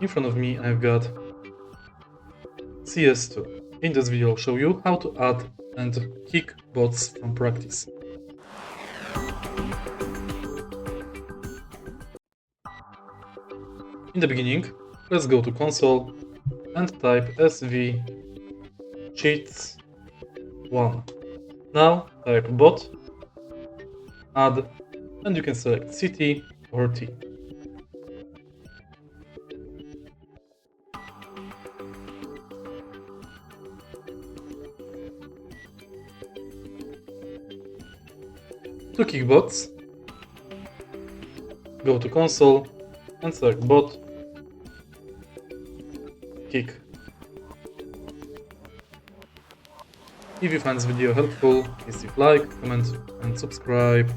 In front of me I've got CS2. In this video I'll show you how to add and kick bots from practice. In the beginning, let's go to console and type sv cheats 1. Now type bot, add, and you can select CT or T. To kick bots, go to console and select bot, kick. If you find this video helpful, please leave like, comment and subscribe.